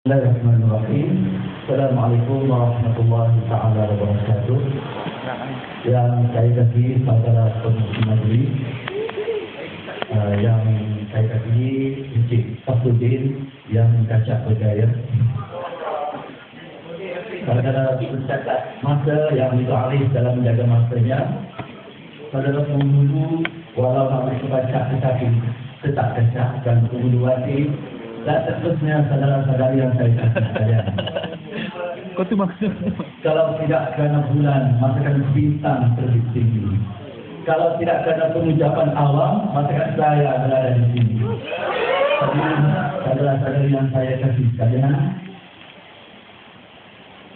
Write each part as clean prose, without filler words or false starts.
Bismillahirrahmanirrahim. Assalamualaikum warahmatullahi taala wabarakatuh. Yang saya kasih saudara pengurusi majlis, yang saya kasih Encik Safruddin yang kacak berjaya. Saudara pencatat masa yang itu alih dalam menjaga masanya. Saudara penghulu walau harus baca tetapi tetap kacak dan penghulu wajib. Dan seterusnya saudara-saudari yang saya kasih sekalian. Kau tu maksud? Kalau tidak kerana bulan, masakan bintang terbit tinggi. Kalau tidak kerana pengucapan awam, masakan saya berada di sini. Saudara-saudari yang saya kasih sekalian,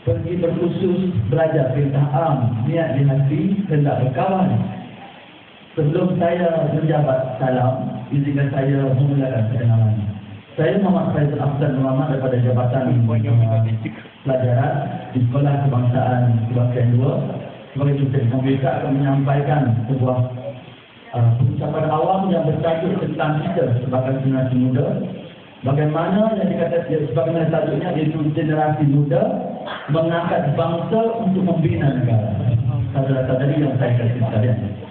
pergi berkhusus belajar perintah am, niat di hati, hendak berkawan. Sebelum saya menjabat salam, izinkan saya memulakan perkenalan. Saya Muhammad Faizal Afzal Muhammad daripada Jabatan Pelajaran di Sekolah Kebangsaan Kebangsaan 2. Sebagai dosen pembicara akan menyampaikan sebuah pengucapan awam yang bertajuk tentang kita sebagai generasi muda. Bagaimana yang dikatakan sebagaimana tajuknya, iaitu generasi muda mengangkat bangsa untuk membina negara. Saudara-saudari yang saya kasih sekalian.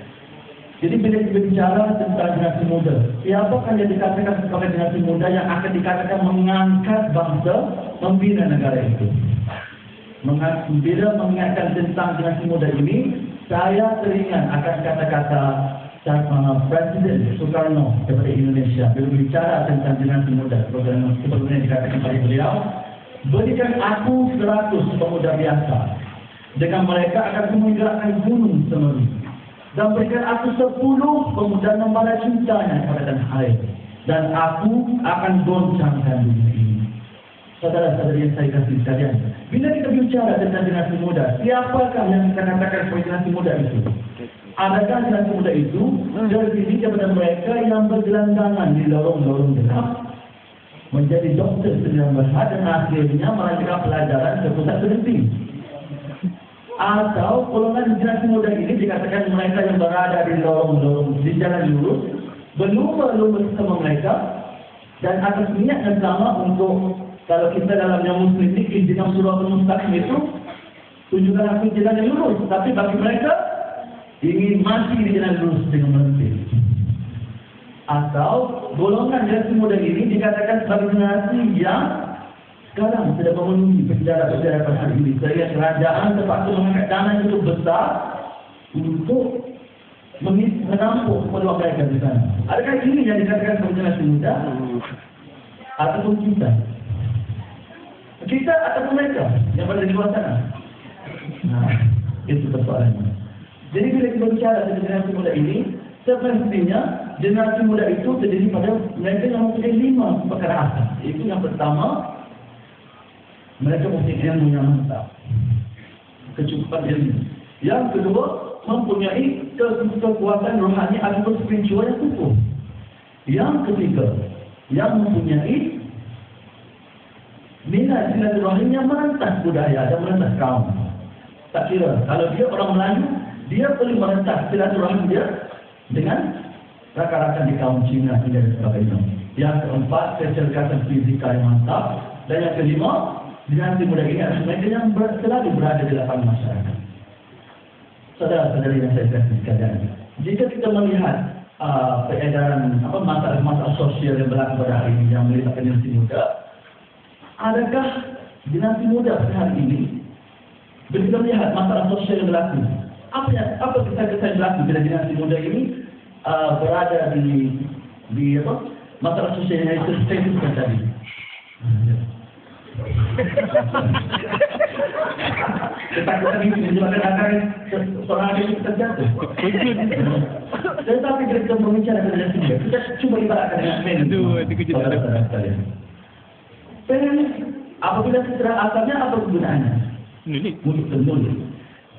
Jadi bila kita bicara tentang generasi muda, siapakah yang dikatakan sebagai generasi muda yang akan dikatakan mengangkat bangsa, membina negara itu? Bila mengingatkan tentang generasi muda ini, saya teringat akan kata-kata Presiden Soekarno daripada Indonesia. Bila bicara tentang generasi muda, sebagaimana dikatakan oleh beliau, berikan aku 100 pemuda biasa, dengan mereka akan menggerakkan gunung Semeru. Dan berikan aku 10 pemuda membara cintanya kepada tanah air, dan aku akan goncangkan dunia ini. Saudara-saudari yang saya kasih sekalian, bila kita bicara tentang generasi muda, siapakah yang kita katakan sebagai generasi muda itu? Adakah generasi muda itu terdiri daripada mereka yang bergelandangan di lorong-lorong gelap, menjadi doktor 19 dan akhirnya melanjutkan pelajaran ke pusat berhenti? Atau golongan generasi muda ini dikatakan mereka yang berada di lorong-lorong di jalan lurus, berlumba-lumba bersama mereka, dan atas niat yang sama untuk, kalau kita dalam yang muslim ini, izinkan surah al-mustaqim itu, tunjukkan aku jalan yang lurus. Tapi bagi mereka, ingin mati di jalan lurus dengan berhenti. Atau golongan generasi muda ini dikatakan sebagai generasi yang sekarang sudah memenuhi penjara-penjara pada hari ini, sehingga kerajaan terpaksa mengangkat dana yang cukup besar untuk menampung peluang mereka di sana. Adakah ini yang dikatakan sebagai generasi muda? Ataupun kita? Kita ataupun mereka yang berada di luar sana? Nah, itu persoalannya. Jadi bila kita bicara tentang generasi muda ini, sebenarnya generasi muda itu terdiri pada mereka yang mempunyai 5 perkara asas. Itu yang pertama, mereka mempunyai ilmu yang mantap, kecukupan ilmu. Yang kedua, mempunyai kekuatan rohani atau spiritual yang kukuh. Yang ketiga, yang mempunyai minat silaturahim yang merentas budaya dan merentas kaum. Tak kira, kalau dia orang Melayu, dia perlu merentas silaturahim dia dengan rakan-rakan di kaum Cina dan sebagainya. Yang keempat, kecerdasan fizikal yang mantap. Dan yang kelima, generasi muda ini adalah mereka yang selalu berada di lapangan masyarakat. Saudara-saudari yang saya kasih sekalian, jika kita melihat peredaran masalah-masalah sosial yang berlaku pada hari ini yang melibatkan generasi muda, adakah generasi muda pada hari ini, bila kita melihat masalah sosial yang berlaku, apa kisah-kisah yang berlaku bila generasi muda ini berada di masalah sosial yang saya sebutkan tadi? Ketakutan ini menyebabkan akan seorang itu terjatuh. Tetapi kita berbicara dengan dia, kita cuba ibaratkan dengan pen. Pen, apabila secara asalnya apa kegunaannya? Untuk menulis.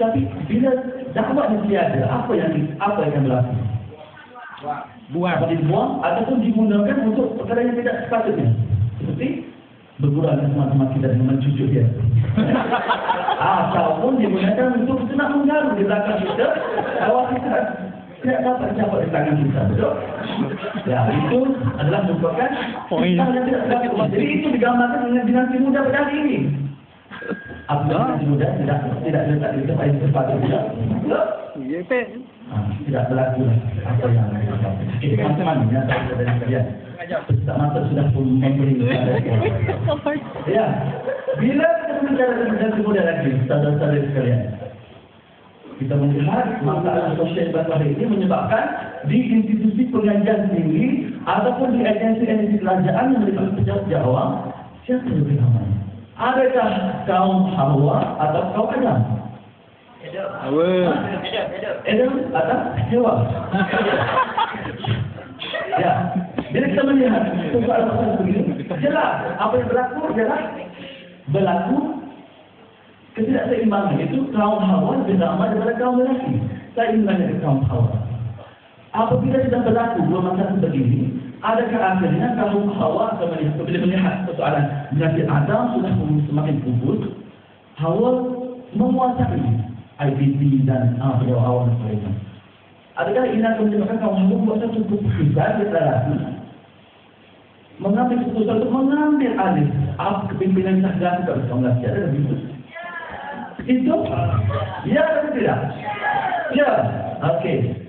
Tapi bila dakwah tiada, apa yang berlaku? Buang. Dibuang ataupun digunakan untuk perkara yang tidak sepatutnya. Seperti bergurau teman-teman kita dengan mencucuk dia. Ataupun digunakan untuk nak menggaruh di belakang kita, bahwa kita tidak dapat dapat di tangan kita, betul? Ya, itu adalah merupakan hutang yang tidak berlaku. Jadi itu digambarkan dengan dinasti muda pada hari ini. Apabila dinasti muda tidak letak di tempat yang sepatutnya, betul? Tidak berlaku apa yang kita teman-teman ya, saudara sekalian. Tak masa sudah pun memberi ya. Bila kita berbicara tentang dinasti muda lagi, saudara-saudara sekalian, kita melihat masalah sosial baru ini menyebabkan di institusi pengajian tinggi ataupun di agensi-agensi kerajaan yang melibatkan pejabat awam, siapa yang lebih aman? Adakah kaum Hawa atau kaum Adam? Adam atau Hawa? Ya, bila kita melihat soal-soal begini, jelas apa yang berlaku adalah berlaku ketidakseimbangan. Itu kaum Hawa lebih ramai daripada kaum lelaki. Saya ingin tanya ke kaum Hawa. Apabila sudah berlaku dua masalah begini, adakah akhirnya kaum Hawa bila melihat persoalan Nabi Adam sudah semakin kubur, Hawa menguasai IPT dan Hawa dan sebagainya. Adakah ini akan menyebabkan kaum Hawa buat satu keputusan deklarasi mengambil keputusan untuk mengambil alih kepimpinan Sahgan ke kaum lelaki? Ada begitu? Itu? Ya atau tidak? Ya. Okey.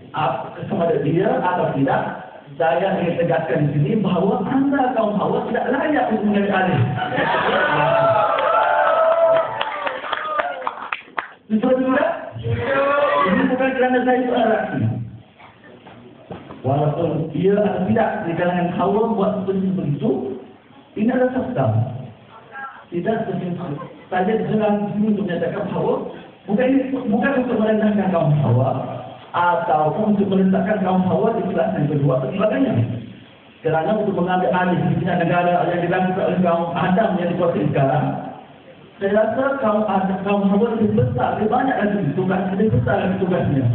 Sama ada dia atau tidak, saya ingin tegaskan di sini bahawa anda kaum Hawa tidak layak untuk mengambil alih. Betul tidak? Ini bukan kerana saya seorang lelaki. Walaupun dia atau tidak di kalangan Hawa buat seperti begitu, ini adalah fakta. Tidak seperti saja dalam sini untuk menyatakan Hawa bukan untuk merendahkan kaum Hawa ataupun untuk meletakkan kaum Hawa di kelas yang kedua atau sebagainya. Kerana untuk mengambil alih pimpinan negara yang dilakukan oleh kaum Adam yang dikuasai sekarang, saya rasa kaum Hawa lebih besar, lebih banyak lagi tugas, lebih besar lagi tugasnya.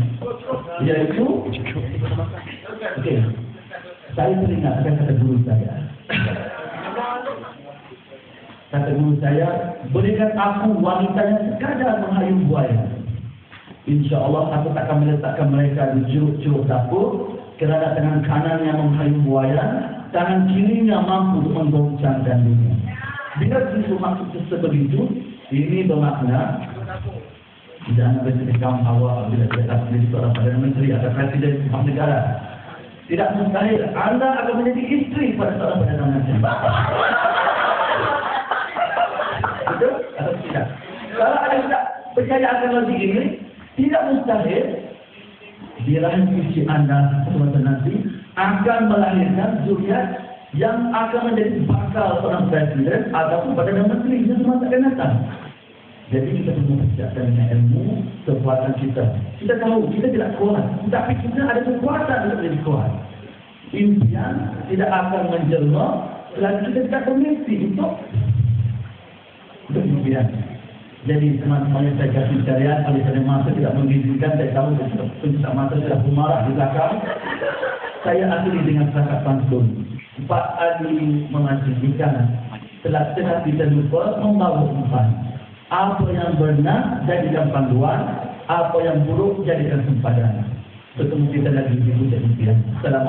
Iaitu, okey, saya teringat akan kata guru saya. Kata guru saya, berikan aku wanita yang sekadar menghayung buaya. InsyaAllah aku tak akan meletakkan mereka di curug-curug dapur, kerana tangan kanan yang menghayung buaya, tangan kirinya mampu untuk menggoncangkan dunia. Bila itu maksud sebegitu, ini bermakna jangan bersedia kaum Hawa bila kita menjadi seorang Perdana Menteri atau Presiden sebuah negara. Tidak mustahil anda akan menjadi isteri pada seorang Perdana Menteri. Betul atau tidak? Kalau anda tidak percaya akan logik ini, tidak mustahil di rahim isi anda suatu nanti akan melahirkan zuriat yang akan menjadi bakal seorang presiden ataupun Perdana Menteri di masa akan datang. Jadi kita perlu persiapkan dengan ilmu kekuatan kita. Kita tahu kita tidak kuat, tapi kita ada kekuatan untuk menjadi kuat. Impian tidak akan menjelma selagi kita tidak bermimpi untuk impian. Jadi teman-teman yang saya kasih sekalian, oleh kerana masa tidak mengizinkan, saya tahu pencetak masa sudah marah di belakang. Saya akhiri dengan cakap pantun. 4 hari mengaji ikan, telah kita lupa membawa umpan. Apa yang benar jadikan panduan, apa yang buruk jadikan sempadan. Ketemu kita lagi di bulan impian. Selamat.